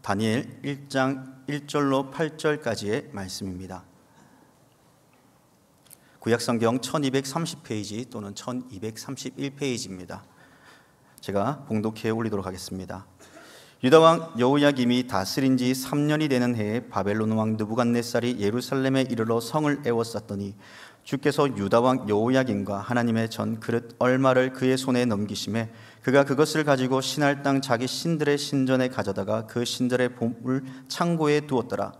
다니엘 1장 1절로 8절까지의 말씀입니다. 구약성경 1230페이지 또는 1231페이지입니다. 제가 봉독해 올리도록 하겠습니다. 유다왕 여호야김이 다스린 지 3년이 되는 해에 바벨론 왕 느부갓네살이 예루살렘에 이르러 성을 에워쌌더니 주께서 유다왕 여호야김과 하나님의 전 그릇 얼마를 그의 손에 넘기심에 그가 그것을 가지고 신할 땅 자기 신들의 신전에 가져다가 그 신들의 보물 창고에 두었더라.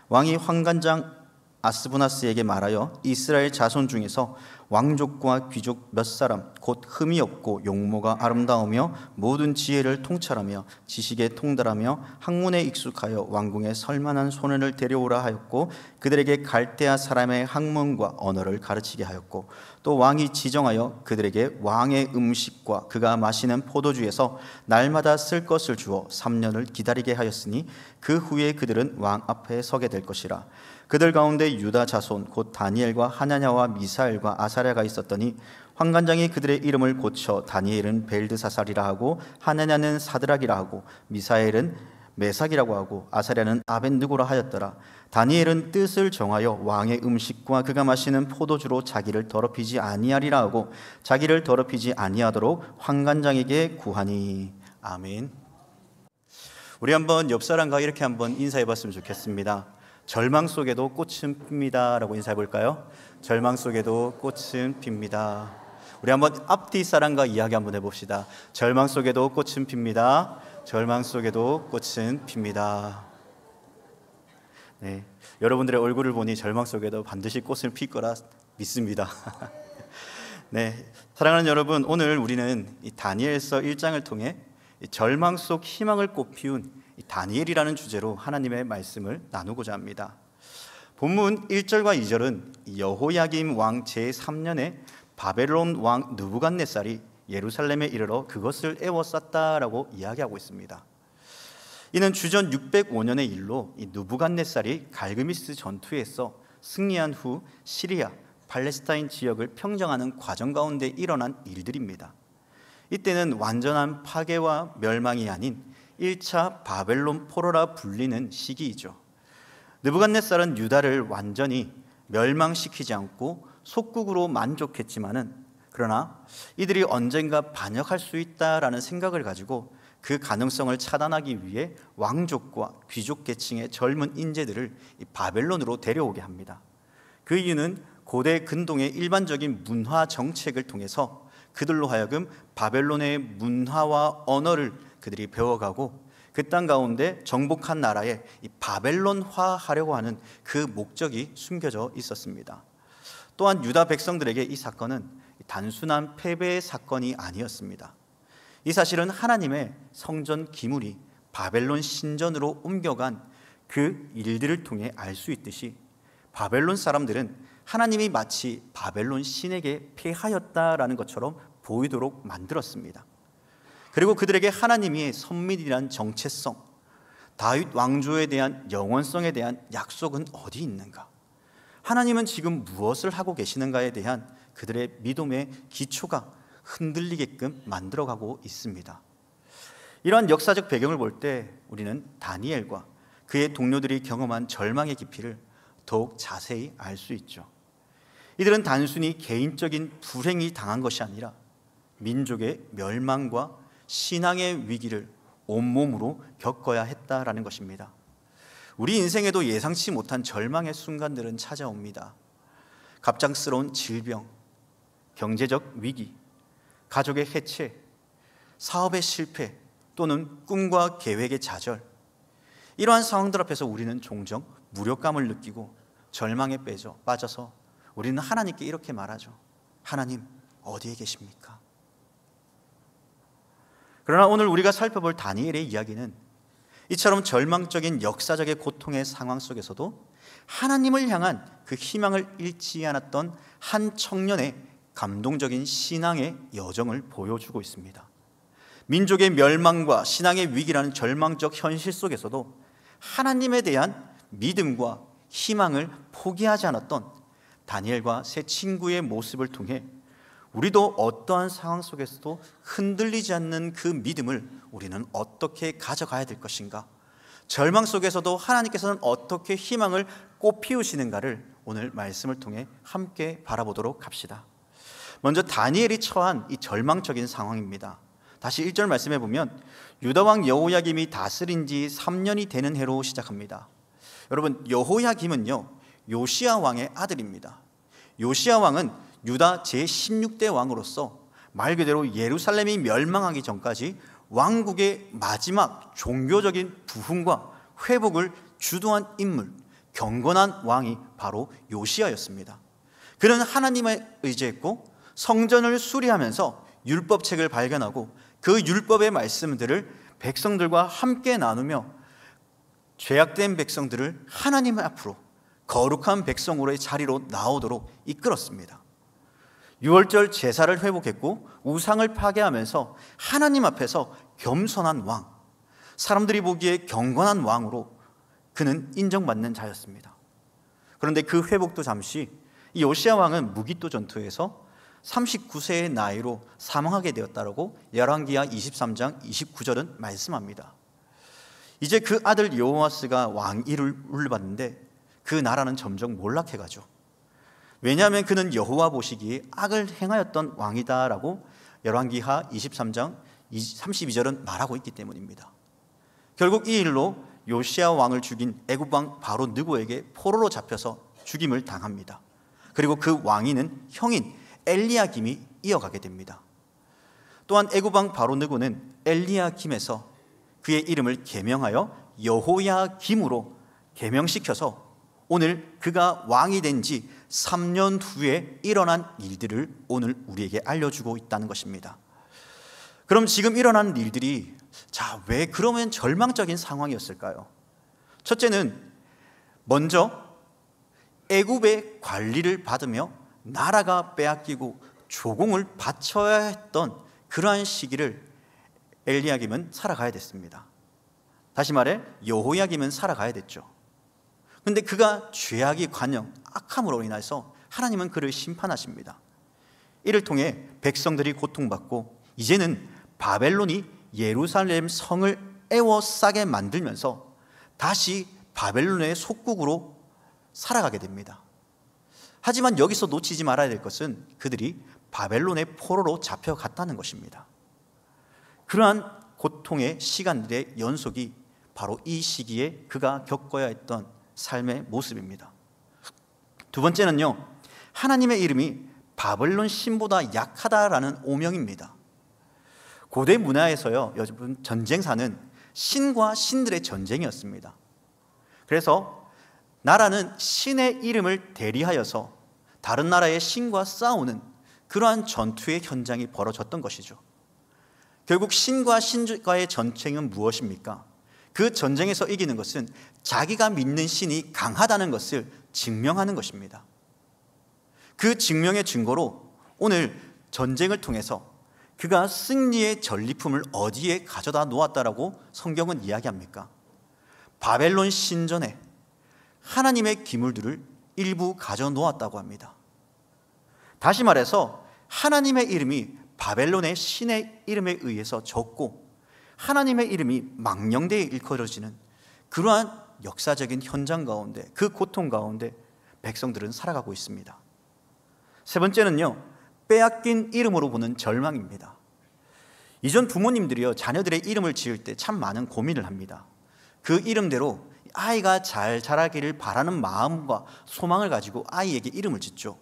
왕이 환관장 아스부나스에게 말하여 이스라엘 자손 중에서 왕족과 귀족 몇 사람 곧 흠이 없고 용모가 아름다우며 모든 지혜를 통찰하며 지식에 통달하며 학문에 익숙하여 왕궁에 설만한 소년을 데려오라 하였고 그들에게 갈대아 사람의 학문과 언어를 가르치게 하였고 또 왕이 지정하여 그들에게 왕의 음식과 그가 마시는 포도주에서 날마다 쓸 것을 주어 3년을 기다리게 하였으니 그 후에 그들은 왕 앞에 서게 될 것이라. 그들 가운데 유다 자손 곧 다니엘과 하나냐와 미사엘과 아사랴가 있었더니 환관장이 그들의 이름을 고쳐 다니엘은 벨드사살이라 하고 하나냐는 사드락이라 하고 미사엘은 메삭이라고 하고 아사랴는 아벤느고라 하였더라. 다니엘은 뜻을 정하여 왕의 음식과 그가 마시는 포도주로 자기를 더럽히지 아니하리라 하고 자기를 더럽히지 아니하도록 환관장에게 구하니. 아멘. 우리 한번 옆 사람과 이렇게 한번 인사해 봤으면 좋겠습니다. 절망 속에도 꽃은 핍니다 라고 인사해 볼까요? 절망 속에도 꽃은 핍니다. 우리 한번 앞뒤 사람과 이야기 한번 해봅시다. 절망 속에도 꽃은 핍니다. 절망 속에도 꽃은 핍니다. 네, 여러분들의 얼굴을 보니 절망 속에도 반드시 꽃을 필 거라 믿습니다. 네, 사랑하는 여러분, 오늘 우리는 이 다니엘서 1장을 통해 이 절망 속 희망을 꽃피운 다니엘이라는 주제로 하나님의 말씀을 나누고자 합니다. 본문 1절과 2절은 여호야김 왕 제3년에 바벨론 왕 느부갓네살이 예루살렘에 이르러 그것을 에워쌌다라고 이야기하고 있습니다. 이는 주전 605년의 일로 이 느부갓네살이 갈그미스 전투에서 승리한 후 시리아, 팔레스타인 지역을 평정하는 과정 가운데 일어난 일들입니다. 이때는 완전한 파괴와 멸망이 아닌 1차 바벨론 포로라 불리는 시기이죠. 느부갓네살은 유다를 완전히 멸망시키지 않고 속국으로 만족했지만은 그러나 이들이 언젠가 반역할 수 있다라는 생각을 가지고 그 가능성을 차단하기 위해 왕족과 귀족 계층의 젊은 인재들을 바벨론으로 데려오게 합니다. 그 이유는 고대 근동의 일반적인 문화 정책을 통해서 그들로 하여금 바벨론의 문화와 언어를 그들이 배워가고 그 땅 가운데 정복한 나라에 바벨론화 하려고 하는 그 목적이 숨겨져 있었습니다. 또한 유다 백성들에게 이 사건은 단순한 패배의 사건이 아니었습니다. 이 사실은 하나님의 성전 기물이 바벨론 신전으로 옮겨간 그 일들을 통해 알 수 있듯이 바벨론 사람들은 하나님이 마치 바벨론 신에게 패하였다라는 것처럼 보이도록 만들었습니다. 그리고 그들에게 하나님이 선민이란 정체성, 다윗 왕조에 대한 영원성에 대한 약속은 어디 있는가? 하나님은 지금 무엇을 하고 계시는가에 대한 그들의 믿음의 기초가 흔들리게끔 만들어가고 있습니다. 이러한 역사적 배경을 볼 때 우리는 다니엘과 그의 동료들이 경험한 절망의 깊이를 더욱 자세히 알 수 있죠. 이들은 단순히 개인적인 불행이 당한 것이 아니라 민족의 멸망과 신앙의 위기를 온몸으로 겪어야 했다라는 것입니다. 우리 인생에도 예상치 못한 절망의 순간들은 찾아옵니다. 갑작스러운 질병, 경제적 위기, 가족의 해체, 사업의 실패 또는 꿈과 계획의 좌절, 이러한 상황들 앞에서 우리는 종종 무력감을 느끼고 절망에 빠져서 우리는 하나님께 이렇게 말하죠. 하나님, 어디에 계십니까? 그러나 오늘 우리가 살펴볼 다니엘의 이야기는 이처럼 절망적인 역사적인 고통의 상황 속에서도 하나님을 향한 그 희망을 잃지 않았던 한 청년의 감동적인 신앙의 여정을 보여주고 있습니다. 민족의 멸망과 신앙의 위기라는 절망적 현실 속에서도 하나님에 대한 믿음과 희망을 포기하지 않았던 다니엘과 세 친구의 모습을 통해 우리도 어떠한 상황 속에서도 흔들리지 않는 그 믿음을 우리는 어떻게 가져가야 될 것인가? 절망 속에서도 하나님께서는 어떻게 희망을 꽃피우시는가를 오늘 말씀을 통해 함께 바라보도록 합시다. 먼저 다니엘이 처한 이 절망적인 상황입니다. 다시 1절 말씀해 보면 유다왕 여호야김이 다스린 지 3년이 되는 해로 시작합니다. 여러분, 여호야김은요 요시야 왕의 아들입니다. 요시야 왕은 유다 제16대 왕으로서 말 그대로 예루살렘이 멸망하기 전까지 왕국의 마지막 종교적인 부흥과 회복을 주도한 인물, 경건한 왕이 바로 요시야였습니다. 그는 하나님에 의지했고 성전을 수리하면서 율법책을 발견하고 그 율법의 말씀들을 백성들과 함께 나누며 죄악된 백성들을 하나님 앞으로 거룩한 백성으로의 자리로 나오도록 이끌었습니다. 유월절 제사를 회복했고 우상을 파괴하면서 하나님 앞에서 겸손한 왕, 사람들이 보기에 경건한 왕으로 그는 인정받는 자였습니다. 그런데 그 회복도 잠시 이 요시야 왕은 무기또 전투에서 39세의 나이로 사망하게 되었다라고 열왕기하 23장 29절은 말씀합니다. 이제 그 아들 여호아스가 왕위를 물려받는데 그 나라는 점점 몰락해가죠. 왜냐하면 그는 여호와 보시기에 악을 행하였던 왕이다라고 열왕기하 23장 32절은 말하고 있기 때문입니다. 결국 이 일로 요시야 왕을 죽인 애굽 왕 바로 느고에게 포로로 잡혀서 죽임을 당합니다. 그리고 그 왕위는 형인 엘리야김이 이어가게 됩니다. 또한 애굽 왕 바로 느고는 엘리야김에서 그의 이름을 개명하여 여호야김으로 개명시켜서 오늘 그가 왕이 된 지 3년 후에 일어난 일들을 오늘 우리에게 알려주고 있다는 것입니다. 그럼 지금 일어난 일들이 왜 그러면 절망적인 상황이었을까요? 첫째는 먼저 애굽의 관리를 받으며 나라가 빼앗기고 조공을 바쳐야 했던 그러한 시기를 엘리야김은 살아가야 됐습니다. 다시 말해 여호야김은 살아가야 됐죠. 그런데 그가 죄악이 관영, 악함으로 인해서 하나님은 그를 심판하십니다. 이를 통해 백성들이 고통받고 이제는 바벨론이 예루살렘 성을 에워싸게 만들면서 다시 바벨론의 속국으로 살아가게 됩니다. 하지만 여기서 놓치지 말아야 될 것은 그들이 바벨론의 포로로 잡혀갔다는 것입니다. 그러한 고통의 시간들의 연속이 바로 이 시기에 그가 겪어야 했던 삶의 모습입니다. 두 번째는요, 하나님의 이름이 바벨론 신보다 약하다라는 오명입니다. 고대 문화에서요, 여러분, 전쟁사는 신과 신들의 전쟁이었습니다. 그래서 나라는 신의 이름을 대리하여서 다른 나라의 신과 싸우는 그러한 전투의 현장이 벌어졌던 것이죠. 결국 신과 신과의 전쟁은 무엇입니까? 그 전쟁에서 이기는 것은 자기가 믿는 신이 강하다는 것을 증명하는 것입니다. 그 증명의 증거로 오늘 전쟁을 통해서 그가 승리의 전리품을 어디에 가져다 놓았다라고 성경은 이야기합니까? 바벨론 신전에 하나님의 기물들을 일부 가져 놓았다고 합니다. 다시 말해서 하나님의 이름이 바벨론의 신의 이름에 의해서 적고 하나님의 이름이 망령되이 일컬어지는 그러한 역사적인 현장 가운데, 그 고통 가운데 백성들은 살아가고 있습니다. 세 번째는요, 빼앗긴 이름으로 보는 절망입니다. 이전 부모님들이요, 자녀들의 이름을 지을 때 참 많은 고민을 합니다. 그 이름대로 아이가 잘 자라기를 바라는 마음과 소망을 가지고 아이에게 이름을 짓죠.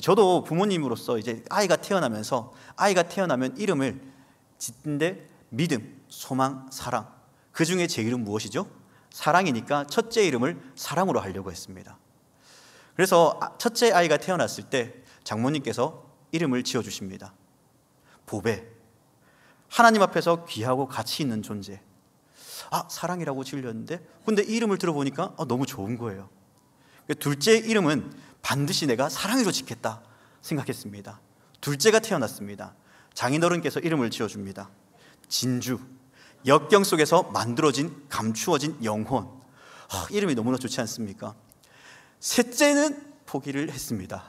저도 부모님으로서 이제 아이가 태어나면 이름을 짓는데 믿음, 소망, 사랑, 그 중에 제 이름 무엇이죠? 사랑이니까 첫째 이름을 사랑으로 하려고 했습니다. 그래서 첫째 아이가 태어났을 때 장모님께서 이름을 지어주십니다. 보배, 하나님 앞에서 귀하고 가치 있는 존재. 사랑이라고 지으렸는데 근데 이 이름을 들어보니까 너무 좋은 거예요. 둘째 이름은 반드시 내가 사랑으로 짓겠다 생각했습니다. 둘째가 태어났습니다. 장인어른께서 이름을 지어줍니다. 진주, 역경 속에서 만들어진 감추어진 영혼. 이름이 너무나 좋지 않습니까? 셋째는 포기를 했습니다.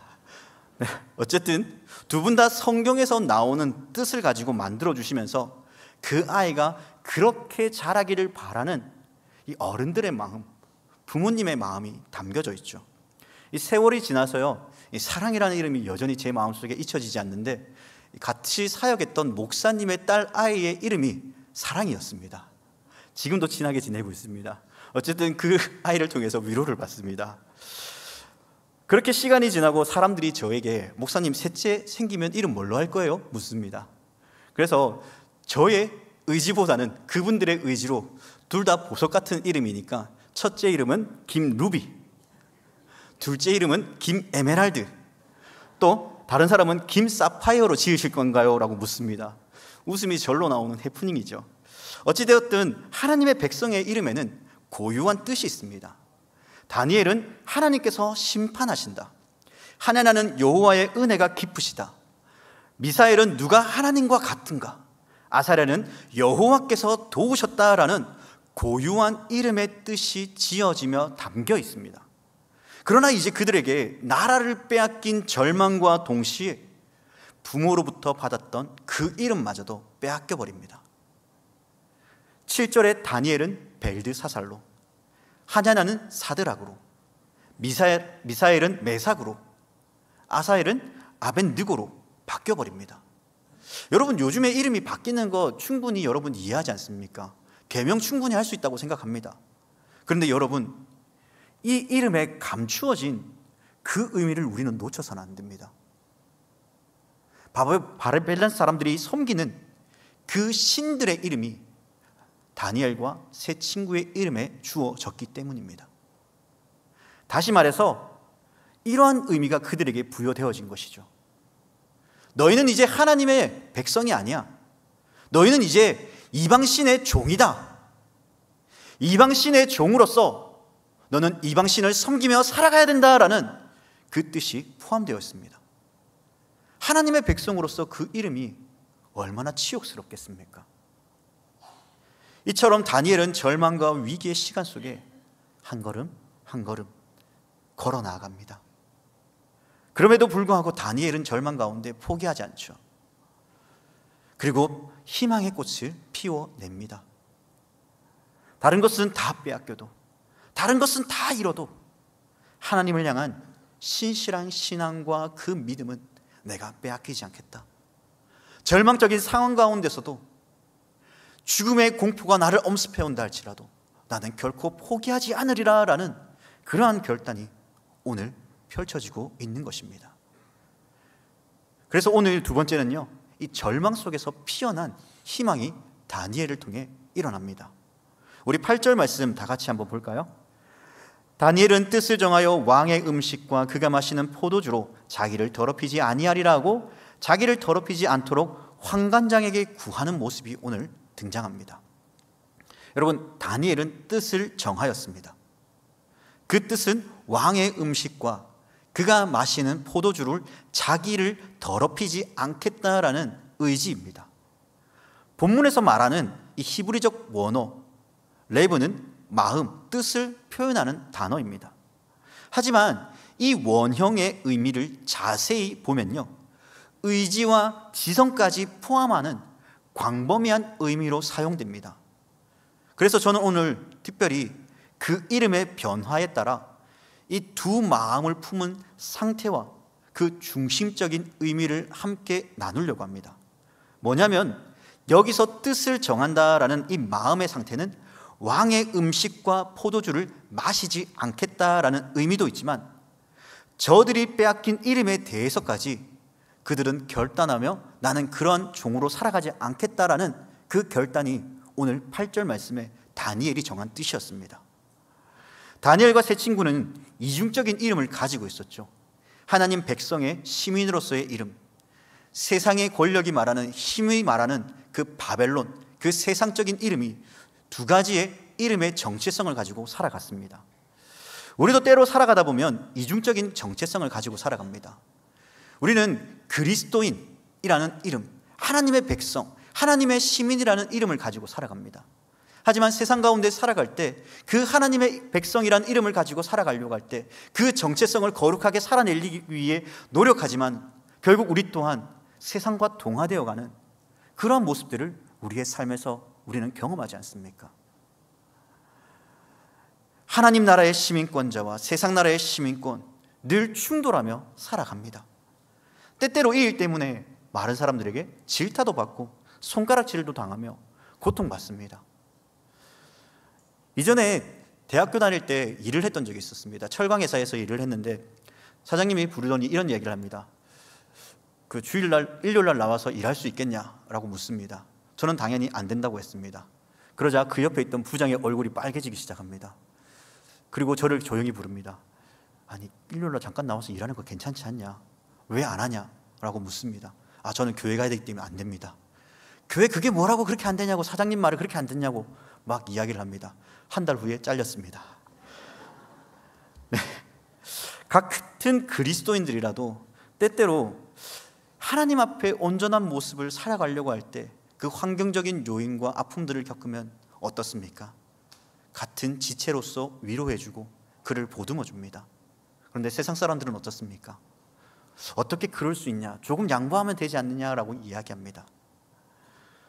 네, 어쨌든 두 분 다 성경에서 나오는 뜻을 가지고 만들어주시면서 그 아이가 그렇게 자라기를 바라는 이 어른들의 마음, 부모님의 마음이 담겨져 있죠. 이 세월이 지나서요, 이 사랑이라는 이름이 여전히 제 마음속에 잊혀지지 않는데, 같이 사역했던 목사님의 딸 아이의 이름이 사랑이었습니다. 지금도 친하게 지내고 있습니다. 어쨌든 그 아이를 통해서 위로를 받습니다. 그렇게 시간이 지나고 사람들이 저에게 목사님 셋째 생기면 이름 뭘로 할 거예요? 묻습니다. 그래서 저의 의지보다는 그분들의 의지로 둘 다 보석 같은 이름이니까 첫째 이름은 김루비, 둘째 이름은 김에메랄드, 또 다른 사람은 김사파이어로 지으실 건가요? 라고 묻습니다. 웃음이 절로 나오는 해프닝이죠. 어찌되었든 하나님의 백성의 이름에는 고유한 뜻이 있습니다. 다니엘은 하나님께서 심판하신다, 하나나는 여호와의 은혜가 깊으시다, 미사엘은 누가 하나님과 같은가, 아사랴는 여호와께서 도우셨다라는 고유한 이름의 뜻이 지어지며 담겨 있습니다. 그러나 이제 그들에게 나라를 빼앗긴 절망과 동시에 부모로부터 받았던 그 이름마저도 빼앗겨 버립니다. 7절에 다니엘은 벨드사살로, 하냐나는 사드락으로, 미사엘은 메삭으로, 아사엘은 아벤느고로 바뀌어버립니다. 여러분, 요즘에 이름이 바뀌는 거 충분히 여러분 이해하지 않습니까? 계명 충분히 할 수 있다고 생각합니다. 그런데 여러분, 이 이름에 감추어진 그 의미를 우리는 놓쳐서는 안 됩니다. 바벨론 사람들이 섬기는 그 신들의 이름이 다니엘과 세 친구의 이름에 주어졌기 때문입니다. 다시 말해서 이러한 의미가 그들에게 부여되어진 것이죠. 너희는 이제 하나님의 백성이 아니야. 너희는 이제 이방신의 종이다. 이방신의 종으로서 너는 이방신을 섬기며 살아가야 된다라는 그 뜻이 포함되어 있습니다. 하나님의 백성으로서 그 이름이 얼마나 치욕스럽겠습니까? 이처럼 다니엘은 절망과 위기의 시간 속에 한 걸음 한 걸음 걸어 나아갑니다. 그럼에도 불구하고 다니엘은 절망 가운데 포기하지 않죠. 그리고 희망의 꽃을 피워냅니다. 다른 것은 다 빼앗겨도, 다른 것은 다 잃어도 하나님을 향한 신실한 신앙과 그 믿음은 내가 빼앗기지 않겠다. 절망적인 상황 가운데서도 죽음의 공포가 나를 엄습해온다 할지라도 나는 결코 포기하지 않으리라 라는 그러한 결단이 오늘 펼쳐지고 있는 것입니다. 그래서 오늘 두 번째는요, 이 절망 속에서 피어난 희망이 다니엘을 통해 일어납니다. 우리 8절 말씀 다 같이 한번 볼까요? 다니엘은 뜻을 정하여 왕의 음식과 그가 마시는 포도주로 자기를 더럽히지 아니하리라 하고 자기를 더럽히지 않도록 환관장에게 구하는 모습이 오늘 등장합니다. 여러분, 다니엘은 뜻을 정하였습니다. 그 뜻은 왕의 음식과 그가 마시는 포도주를 자기를 더럽히지 않겠다라는 의지입니다. 본문에서 말하는 이 히브리적 원어 레브는 마음, 뜻을 표현하는 단어입니다. 하지만 이 원형의 의미를 자세히 보면요, 의지와 지성까지 포함하는 광범위한 의미로 사용됩니다. 그래서 저는 오늘 특별히 그 이름의 변화에 따라 이 두 마음을 품은 상태와 그 중심적인 의미를 함께 나누려고 합니다. 뭐냐면 여기서 뜻을 정한다라는 이 마음의 상태는 왕의 음식과 포도주를 마시지 않겠다라는 의미도 있지만 저들이 빼앗긴 이름에 대해서까지 그들은 결단하며 나는 그런 종으로 살아가지 않겠다라는 그 결단이 오늘 8절 말씀에 다니엘이 정한 뜻이었습니다. 다니엘과 세 친구는 이중적인 이름을 가지고 있었죠. 하나님 백성의 시민으로서의 이름, 세상의 권력이 말하는 힘이 말하는 그 바벨론, 그 세상적인 이름이 두 가지의 이름의 정체성을 가지고 살아갔습니다. 우리도 때로 살아가다 보면 이중적인 정체성을 가지고 살아갑니다. 우리는 그리스도인이라는 이름, 하나님의 백성, 하나님의 시민이라는 이름을 가지고 살아갑니다. 하지만 세상 가운데 살아갈 때 그 하나님의 백성이라는 이름을 가지고 살아가려고 할 때 그 정체성을 거룩하게 살아내기 위해 노력하지만 결국 우리 또한 세상과 동화되어가는 그러한 모습들을 우리의 삶에서 우리는 경험하지 않습니까? 하나님 나라의 시민권자와 세상 나라의 시민권 늘 충돌하며 살아갑니다. 때때로 이 일 때문에 많은 사람들에게 질타도 받고 손가락질도 당하며 고통받습니다. 이전에 대학교 다닐 때 일을 했던 적이 있었습니다. 철강회사에서 일을 했는데 사장님이 부르더니 이런 이야기를 합니다. 그 주일날, 일요일날 나와서 일할 수 있겠냐라고 묻습니다. 저는 당연히 안 된다고 했습니다. 그러자 그 옆에 있던 부장의 얼굴이 빨개지기 시작합니다. 그리고 저를 조용히 부릅니다. 아니, 일요일날 잠깐 나와서 일하는 거 괜찮지 않냐? 왜 안 하냐? 라고 묻습니다. 저는 교회 가야 되기 때문에 안 됩니다. 교회 그게 뭐라고 그렇게 안 되냐고, 사장님 말을 그렇게 안 듣냐고 막 이야기를 합니다. 한 달 후에 잘렸습니다. 네. 같은 그리스도인들이라도 때때로 하나님 앞에 온전한 모습을 살아가려고 할 때 그 환경적인 요인과 아픔들을 겪으면 어떻습니까? 같은 지체로서 위로해주고 그를 보듬어줍니다. 그런데 세상 사람들은 어떻습니까? 어떻게 그럴 수 있냐? 조금 양보하면 되지 않느냐라고 이야기합니다.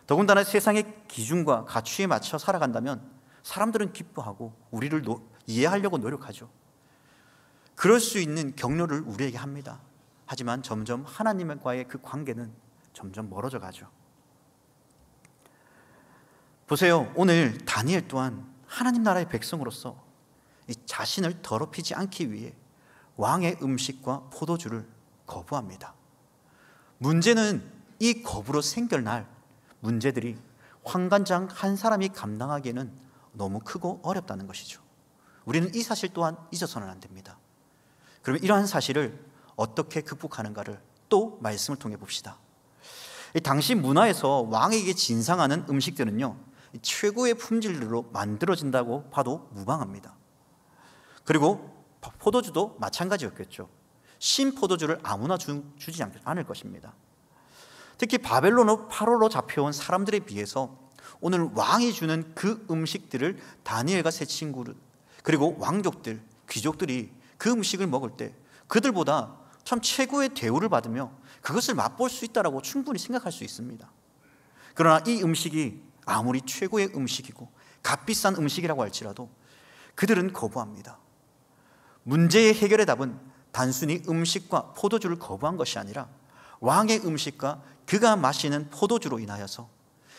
더군다나 세상의 기준과 가치에 맞춰 살아간다면 사람들은 기뻐하고 우리를 이해하려고 노력하죠. 그럴 수 있는 격려를 우리에게 합니다. 하지만 점점 하나님과의 그 관계는 점점 멀어져 가죠. 보세요. 오늘 다니엘 또한 하나님 나라의 백성으로서 이 자신을 더럽히지 않기 위해 왕의 음식과 포도주를 거부합니다. 문제는 이 거부로 생겨날 문제들이 환관장 한 사람이 감당하기에는 너무 크고 어렵다는 것이죠. 우리는 이 사실 또한 잊어서는 안 됩니다. 그러면 이러한 사실을 어떻게 극복하는가를 또 말씀을 통해 봅시다. 당시 문화에서 왕에게 진상하는 음식들은요, 최고의 품질로 만들어진다고 봐도 무방합니다. 그리고 포도주도 마찬가지였겠죠. 신 포도주를 아무나 주지 않을 것입니다. 특히 바벨론 파로로 잡혀온 사람들에 비해서 오늘 왕이 주는 그 음식들을 다니엘과 세 친구 그리고 왕족들, 귀족들이 그 음식을 먹을 때 그들보다 참 최고의 대우를 받으며 그것을 맛볼 수 있다고 충분히 생각할 수 있습니다. 그러나 이 음식이 아무리 최고의 음식이고 값비싼 음식이라고 할지라도 그들은 거부합니다. 문제의 해결의 답은 단순히 음식과 포도주를 거부한 것이 아니라 왕의 음식과 그가 마시는 포도주로 인하여서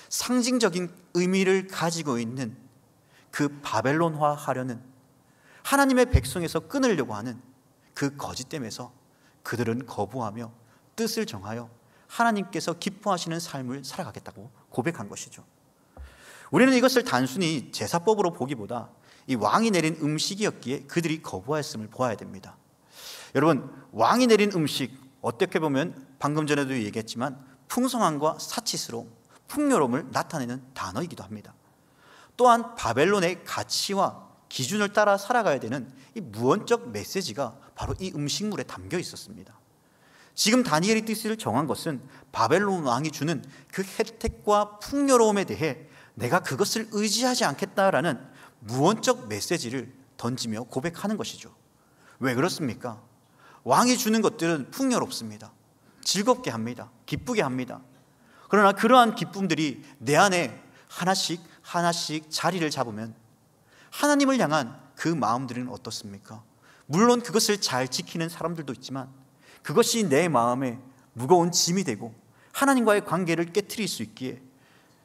상징적인 의미를 가지고 있는 그 바벨론화 하려는 하나님의 백성에서 끊으려고 하는 그 거짓됨에서 그들은 거부하며 뜻을 정하여 하나님께서 기뻐하시는 삶을 살아가겠다고 고백한 것이죠. 우리는 이것을 단순히 제사법으로 보기보다 이 왕이 내린 음식이었기에 그들이 거부하였음을 보아야 됩니다. 여러분, 왕이 내린 음식, 어떻게 보면 방금 전에도 얘기했지만 풍성함과 사치스러움, 풍요로움을 나타내는 단어이기도 합니다. 또한 바벨론의 가치와 기준을 따라 살아가야 되는 이 무언적 메시지가 바로 이 음식물에 담겨 있었습니다. 지금 다니엘이 뜻을 정한 것은 바벨론 왕이 주는 그 혜택과 풍요로움에 대해 내가 그것을 의지하지 않겠다라는 무언적 메시지를 던지며 고백하는 것이죠. 왜 그렇습니까? 왕이 주는 것들은 풍요롭습니다. 즐겁게 합니다. 기쁘게 합니다. 그러나 그러한 기쁨들이 내 안에 하나씩 하나씩 자리를 잡으면 하나님을 향한 그 마음들은 어떻습니까? 물론 그것을 잘 지키는 사람들도 있지만 그것이 내 마음에 무거운 짐이 되고 하나님과의 관계를 깨트릴 수 있기에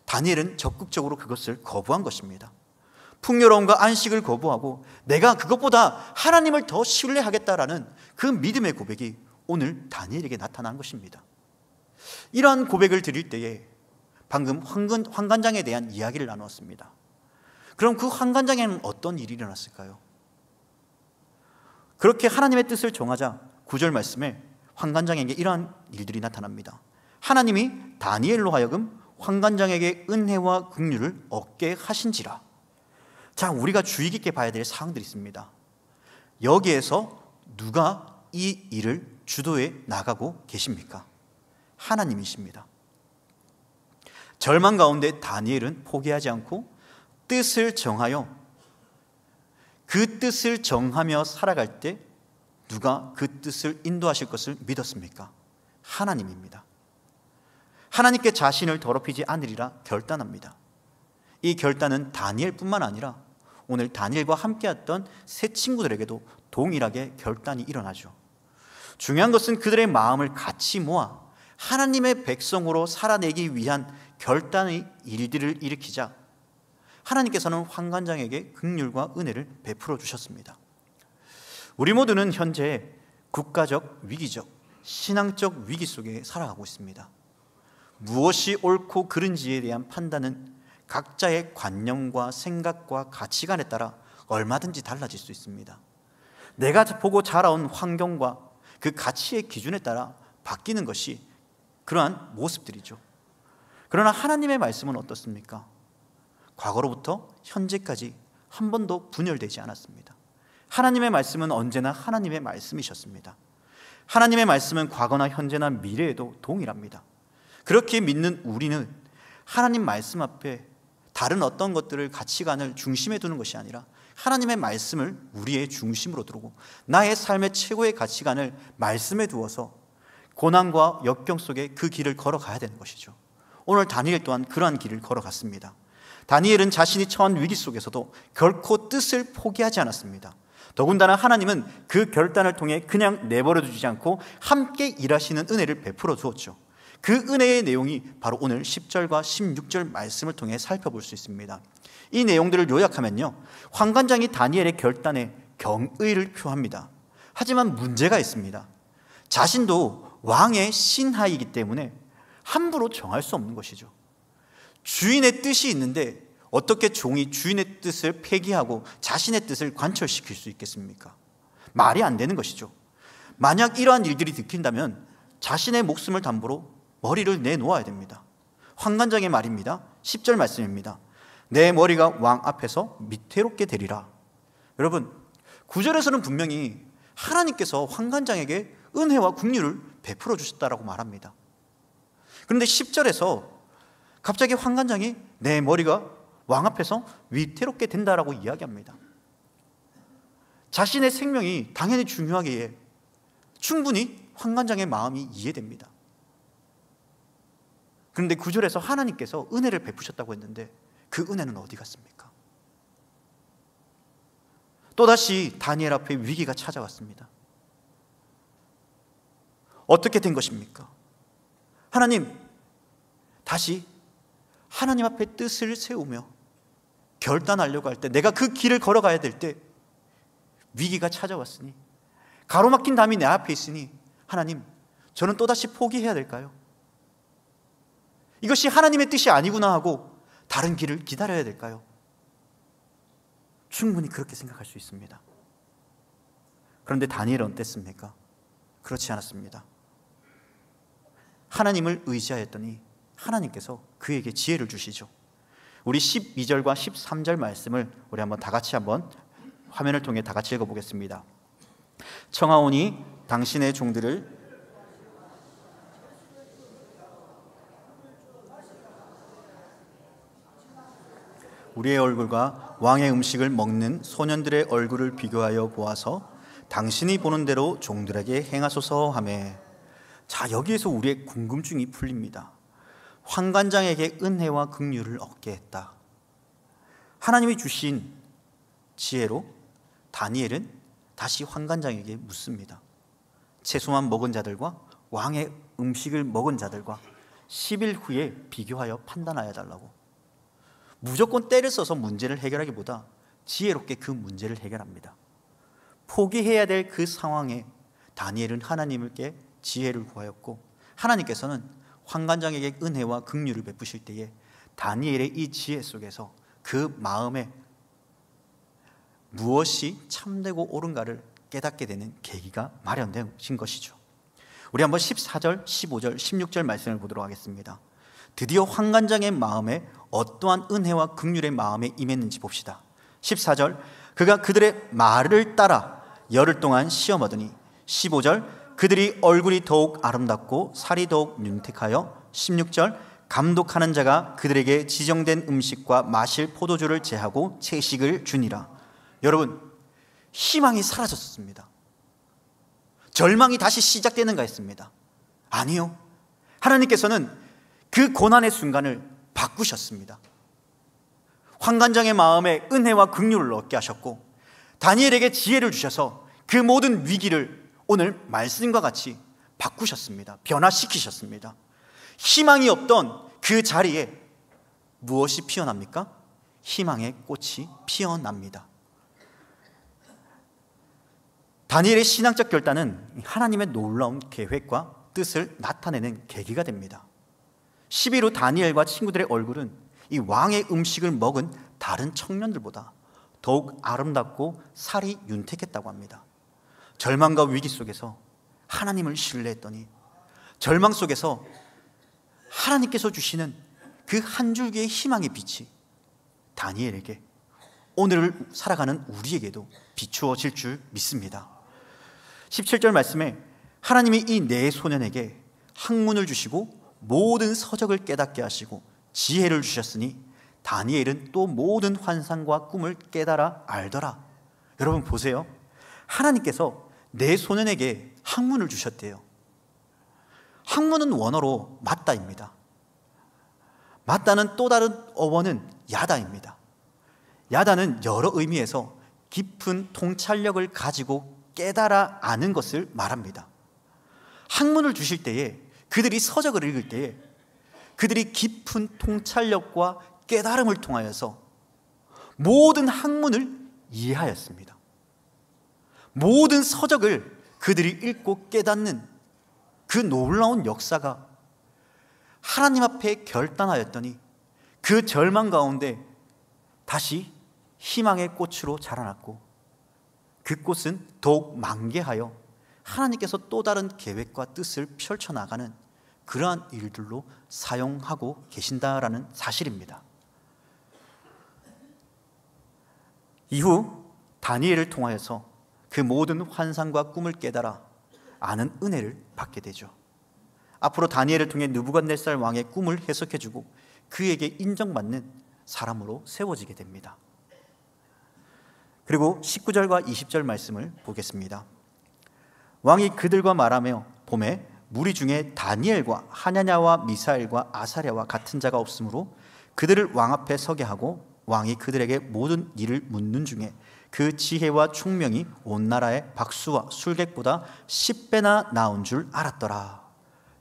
다니엘은 적극적으로 그것을 거부한 것입니다. 풍요로움과 안식을 거부하고 내가 그것보다 하나님을 더 신뢰하겠다라는 그 믿음의 고백이 오늘 다니엘에게 나타난 것입니다. 이러한 고백을 드릴 때에 방금 환관장에 대한 이야기를 나누었습니다. 그럼 그 환관장에는 어떤 일이 일어났을까요? 그렇게 하나님의 뜻을 정하자 9절 말씀에 환관장에게 이러한 일들이 나타납니다. 하나님이 다니엘로 하여금 환관장에게 은혜와 긍휼을 얻게 하신지라. 자, 우리가 주의 깊게 봐야 될 사항들이 있습니다. 여기에서 누가 이 일을 주도해 나가고 계십니까? 하나님이십니다. 절망 가운데 다니엘은 포기하지 않고 뜻을 정하여 그 뜻을 정하며 살아갈 때 누가 그 뜻을 인도하실 것을 믿었습니까? 하나님입니다. 하나님께 자신을 더럽히지 않으리라 결단합니다. 이 결단은 다니엘뿐만 아니라 오늘 다니엘과 함께했던 세 친구들에게도 동일하게 결단이 일어나죠. 중요한 것은 그들의 마음을 같이 모아 하나님의 백성으로 살아내기 위한 결단의 일들을 일으키자 하나님께서는 환관장에게 긍휼과 은혜를 베풀어 주셨습니다. 우리 모두는 현재 국가적, 위기적, 신앙적 위기 속에 살아가고 있습니다. 무엇이 옳고 그른지에 대한 판단은 각자의 관념과 생각과 가치관에 따라 얼마든지 달라질 수 있습니다. 내가 보고 자라온 환경과 그 가치의 기준에 따라 바뀌는 것이 그러한 모습들이죠. 그러나 하나님의 말씀은 어떻습니까? 과거로부터 현재까지 한 번도 분열되지 않았습니다. 하나님의 말씀은 언제나 하나님의 말씀이셨습니다. 하나님의 말씀은 과거나 현재나 미래에도 동일합니다. 그렇게 믿는 우리는 하나님 말씀 앞에 다른 어떤 것들을, 가치관을 중심에 두는 것이 아니라 하나님의 말씀을 우리의 중심으로 두고 나의 삶의 최고의 가치관을 말씀에 두어서 고난과 역경 속에 그 길을 걸어가야 되는 것이죠. 오늘 다니엘 또한 그러한 길을 걸어갔습니다. 다니엘은 자신이 처한 위기 속에서도 결코 뜻을 포기하지 않았습니다. 더군다나 하나님은 그 결단을 통해 그냥 내버려 두지 않고 함께 일하시는 은혜를 베풀어 주었죠. 그 은혜의 내용이 바로 오늘 10절과 16절 말씀을 통해 살펴볼 수 있습니다. 이 내용들을 요약하면요, 환관장이 다니엘의 결단에 경의를 표합니다. 하지만 문제가 있습니다. 자신도 왕의 신하이기 때문에 함부로 정할 수 없는 것이죠. 주인의 뜻이 있는데 어떻게 종이 주인의 뜻을 폐기하고 자신의 뜻을 관철시킬 수 있겠습니까? 말이 안 되는 것이죠. 만약 이러한 일들이 들킨다면 자신의 목숨을 담보로 머리를 내놓아야 됩니다. 환관장의 말입니다. 10절 말씀입니다. 내 머리가 왕 앞에서 밑태롭게 되리라. 여러분, 9절에서는 분명히 하나님께서 환관장에게 은혜와 긍휼을 베풀어 주셨다라고 말합니다. 그런데 10절에서 갑자기 환관장이 내 머리가 왕 앞에서 위태롭게 된다라고 이야기합니다. 자신의 생명이 당연히 중요하기에 충분히 환관장의 마음이 이해됩니다. 그런데 9절에서 하나님께서 은혜를 베푸셨다고 했는데 그 은혜는 어디 갔습니까? 또다시 다니엘 앞에 위기가 찾아왔습니다. 어떻게 된 것입니까? 하나님, 다시 하나님 앞에 뜻을 세우며 결단하려고 할 때, 내가 그 길을 걸어가야 될 때 위기가 찾아왔으니, 가로막힌 담이 내 앞에 있으니 하나님, 저는 또다시 포기해야 될까요? 이것이 하나님의 뜻이 아니구나 하고 다른 길을 기다려야 될까요? 충분히 그렇게 생각할 수 있습니다. 그런데 다니엘은 어땠습니까? 그렇지 않았습니다. 하나님을 의지하였더니 하나님께서 그에게 지혜를 주시죠. 우리 12절과 13절 말씀을 우리 한번 다 같이 한번 화면을 통해 다 같이 읽어보겠습니다. 청하오니 당신의 종들을 우리의 얼굴과 왕의 음식을 먹는 소년들의 얼굴을 비교하여 보아서 당신이 보는 대로 종들에게 행하소서 하매. 자, 여기에서 우리의 궁금증이 풀립니다. 환관장에게 은혜와 긍휼을 얻게 했다. 하나님이 주신 지혜로 다니엘은 다시 환관장에게 묻습니다. 채소만 먹은 자들과 왕의 음식을 먹은 자들과 10일 후에 비교하여 판단하여 달라고. 무조건 때를 써서 문제를 해결하기보다 지혜롭게 그 문제를 해결합니다. 포기해야 될 그 상황에 다니엘은 하나님께 지혜를 구하였고, 하나님께서는 환관장에게 은혜와 긍휼을 베푸실 때에 다니엘의 이 지혜 속에서 그 마음에 무엇이 참되고 옳은가를 깨닫게 되는 계기가 마련되신 것이죠. 우리 한번 14절, 15절, 16절 말씀을 보도록 하겠습니다. 드디어 환관장의 마음에 어떠한 은혜와 긍휼의 마음에 임했는지 봅시다. 14절, 그가 그들의 말을 따라 열흘 동안 시험 얻으니. 15절, 그들이 얼굴이 더욱 아름답고 살이 더욱 윤택하여. 16절, 감독하는 자가 그들에게 지정된 음식과 마실 포도주를 제하고 채식을 주니라. 여러분, 희망이 사라졌습니다. 절망이 다시 시작되는가 했습니다. 아니요, 하나님께서는 그 고난의 순간을 바꾸셨습니다. 환관장의 마음에 은혜와 긍휼을 얻게 하셨고, 다니엘에게 지혜를 주셔서 그 모든 위기를 오늘 말씀과 같이 바꾸셨습니다. 변화시키셨습니다. 희망이 없던 그 자리에 무엇이 피어납니까? 희망의 꽃이 피어납니다. 다니엘의 신앙적 결단은 하나님의 놀라운 계획과 뜻을 나타내는 계기가 됩니다. 12일 후 다니엘과 친구들의 얼굴은 이 왕의 음식을 먹은 다른 청년들보다 더욱 아름답고 살이 윤택했다고 합니다. 절망과 위기 속에서 하나님을 신뢰했더니, 절망 속에서 하나님께서 주시는 그 한 줄기의 희망의 빛이 다니엘에게, 오늘을 살아가는 우리에게도 비추어질 줄 믿습니다. 17절 말씀에 하나님이 이 네 소년에게 학문을 주시고 모든 서적을 깨닫게 하시고 지혜를 주셨으니 다니엘은 또 모든 환상과 꿈을 깨달아 알더라. 여러분 보세요. 하나님께서 네 소년에게 학문을 주셨대요. 학문은 원어로 맞다입니다. 맞다는 또 다른 어원은 야다입니다. 야다는 여러 의미에서 깊은 통찰력을 가지고 깨달아 아는 것을 말합니다. 학문을 주실 때에, 그들이 서적을 읽을 때에 그들이 깊은 통찰력과 깨달음을 통하여서 모든 학문을 이해하였습니다. 모든 서적을 그들이 읽고 깨닫는 그 놀라운 역사가 하나님 앞에 결단하였더니 그 절망 가운데 다시 희망의 꽃으로 자라났고, 그 꽃은 더욱 만개하여 하나님께서 또 다른 계획과 뜻을 펼쳐나가는 그러한 일들로 사용하고 계신다라는 사실입니다. 이후 다니엘을 통하여서 그 모든 환상과 꿈을 깨달아 아는 은혜를 받게 되죠. 앞으로 다니엘을 통해 느부갓네살 왕의 꿈을 해석해주고 그에게 인정받는 사람으로 세워지게 됩니다. 그리고 19절과 20절 말씀을 보겠습니다. 왕이 그들과 말하며 봄에 무리 중에 다니엘과 하냐냐와 미사엘과 아사랴와 같은 자가 없으므로 그들을 왕 앞에 서게 하고, 왕이 그들에게 모든 일을 묻는 중에 그 지혜와 총명이 온 나라의 박수와 술객보다 10배나 나온 줄 알았더라.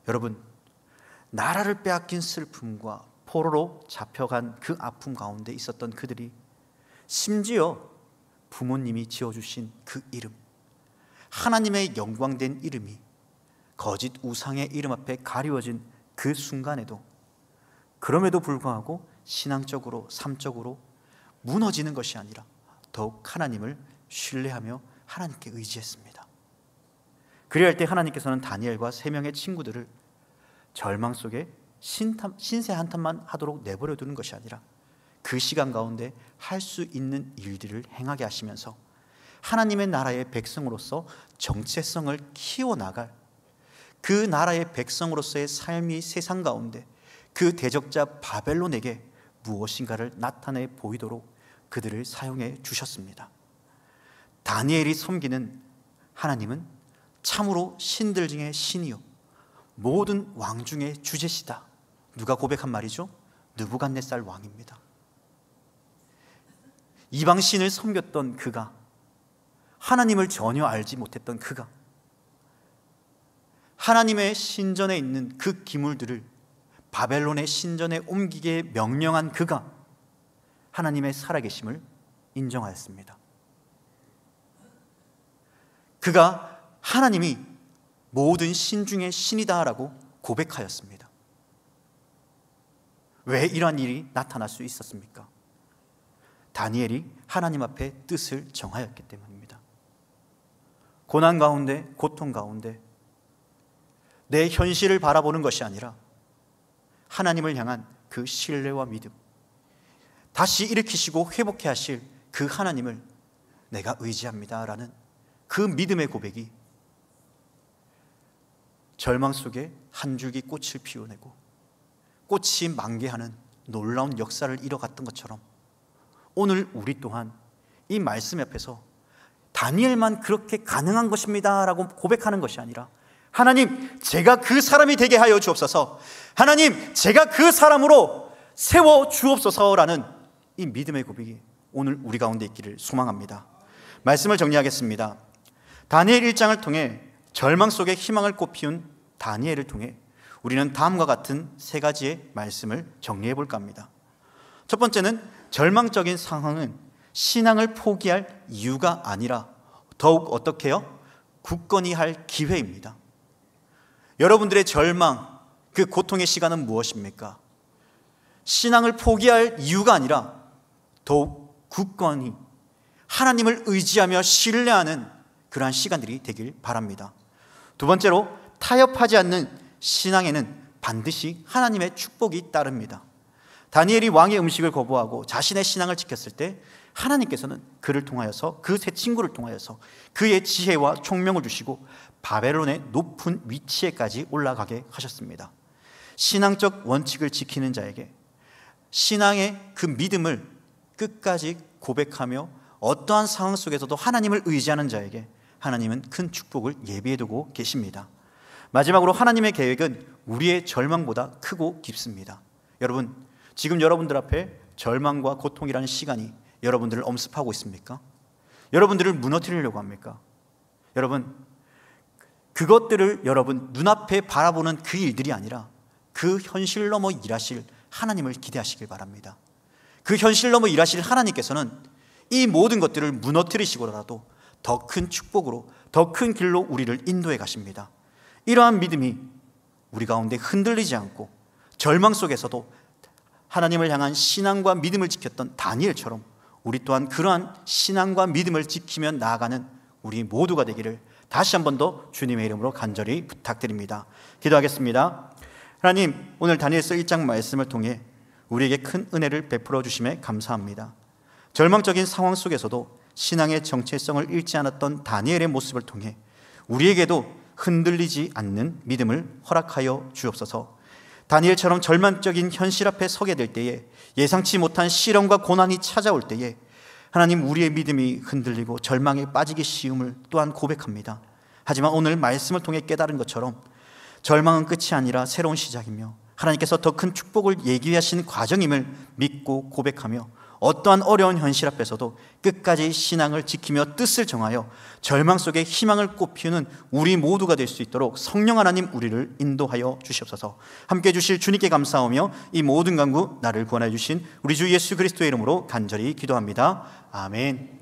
여러분, 나라를 빼앗긴 슬픔과 포로로 잡혀간 그 아픔 가운데 있었던 그들이 심지어 부모님이 지어주신 그 이름, 하나님의 영광된 이름이 거짓 우상의 이름 앞에 가리워진 그 순간에도, 그럼에도 불구하고 신앙적으로, 삶적으로 무너지는 것이 아니라 더욱 하나님을 신뢰하며 하나님께 의지했습니다. 그리할 때 하나님께서는 다니엘과 세 명의 친구들을 절망 속에 신세 한탄만 하도록 내버려 두는 것이 아니라 그 시간 가운데 할 수 있는 일들을 행하게 하시면서 하나님의 나라의 백성으로서 정체성을 키워나갈, 그 나라의 백성으로서의 삶이 세상 가운데 그 대적자 바벨론에게 무엇인가를 나타내 보이도록 그들을 사용해 주셨습니다. 다니엘이 섬기는 하나님은 참으로 신들 중에 신이요 모든 왕 중에 주제시다. 누가 고백한 말이죠? 느부갓네살 왕입니다. 이방 신을 섬겼던 그가, 하나님을 전혀 알지 못했던 그가, 하나님의 신전에 있는 그 기물들을 바벨론의 신전에 옮기게 명령한 그가 하나님의 살아계심을 인정하였습니다. 그가 하나님이 모든 신 중에 신이다라고 고백하였습니다. 왜 이러한 일이 나타날 수 있었습니까? 다니엘이 하나님 앞에 뜻을 정하였기 때문입니다. 고난 가운데, 고통 가운데 내 현실을 바라보는 것이 아니라 하나님을 향한 그 신뢰와 믿음, 다시 일으키시고 회복해 하실 그 하나님을 내가 의지합니다라는 그 믿음의 고백이 절망 속에 한 줄기 꽃을 피워내고 꽃이 만개하는 놀라운 역사를 이뤄갔던 것처럼, 오늘 우리 또한 이 말씀 앞에서 다니엘만 그렇게 가능한 것입니다 라고 고백하는 것이 아니라, 하나님, 제가 그 사람이 되게 하여 주옵소서, 하나님, 제가 그 사람으로 세워 주옵소서라는 이 믿음의 고백이 오늘 우리 가운데 있기를 소망합니다. 말씀을 정리하겠습니다. 다니엘 1장을 통해 절망 속에 희망을 꽃피운 다니엘을 통해 우리는 다음과 같은 세 가지의 말씀을 정리해 볼까 합니다. 첫 번째는 절망적인 상황은 신앙을 포기할 이유가 아니라 더욱 어떻게 해요? 굳건히 할 기회입니다. 여러분들의 절망, 그 고통의 시간은 무엇입니까? 신앙을 포기할 이유가 아니라 더욱 굳건히 하나님을 의지하며 신뢰하는 그러한 시간들이 되길 바랍니다. 두 번째로, 타협하지 않는 신앙에는 반드시 하나님의 축복이 따릅니다. 다니엘이 왕의 음식을 거부하고 자신의 신앙을 지켰을 때 하나님께서는 그를 통하여서, 그 세 친구를 통하여서 그의 지혜와 총명을 주시고 바벨론의 높은 위치에까지 올라가게 하셨습니다. 신앙적 원칙을 지키는 자에게, 신앙의 그 믿음을 끝까지 고백하며 어떠한 상황 속에서도 하나님을 의지하는 자에게 하나님은 큰 축복을 예비해두고 계십니다. 마지막으로, 하나님의 계획은 우리의 절망보다 크고 깊습니다. 여러분, 지금 여러분들 앞에 절망과 고통이라는 시간이 여러분들을 엄습하고 있습니까? 여러분들을 무너뜨리려고 합니까? 여러분, 그것들을 여러분 눈앞에 바라보는 그 일들이 아니라 그 현실 넘어 일하실 하나님을 기대하시길 바랍니다. 그 현실 넘어 일하실 하나님께서는 이 모든 것들을 무너뜨리시고라도 더 큰 축복으로, 더 큰 길로 우리를 인도해 가십니다. 이러한 믿음이 우리 가운데 흔들리지 않고 절망 속에서도 하나님을 향한 신앙과 믿음을 지켰던 다니엘처럼 우리 또한 그러한 신앙과 믿음을 지키며 나아가는 우리 모두가 되기를 다시 한 번 더 주님의 이름으로 간절히 부탁드립니다. 기도하겠습니다. 하나님, 오늘 다니엘서 1장 말씀을 통해 우리에게 큰 은혜를 베풀어 주심에 감사합니다. 절망적인 상황 속에서도 신앙의 정체성을 잃지 않았던 다니엘의 모습을 통해 우리에게도 흔들리지 않는 믿음을 허락하여 주옵소서. 다니엘처럼 절망적인 현실 앞에 서게 될 때에, 예상치 못한 시련과 고난이 찾아올 때에 하나님, 우리의 믿음이 흔들리고 절망에 빠지기 쉬움을 또한 고백합니다. 하지만 오늘 말씀을 통해 깨달은 것처럼 절망은 끝이 아니라 새로운 시작이며 하나님께서 더 큰 축복을 예기하신 과정임을 믿고 고백하며 어떠한 어려운 현실 앞에서도 끝까지 신앙을 지키며 뜻을 정하여 절망 속에 희망을 꽃피우는 우리 모두가 될 수 있도록 성령 하나님, 우리를 인도하여 주시옵소서. 함께해 주실 주님께 감사하며 이 모든 간구 나를 구원해 주신 우리 주 예수 그리스도의 이름으로 간절히 기도합니다. 아멘.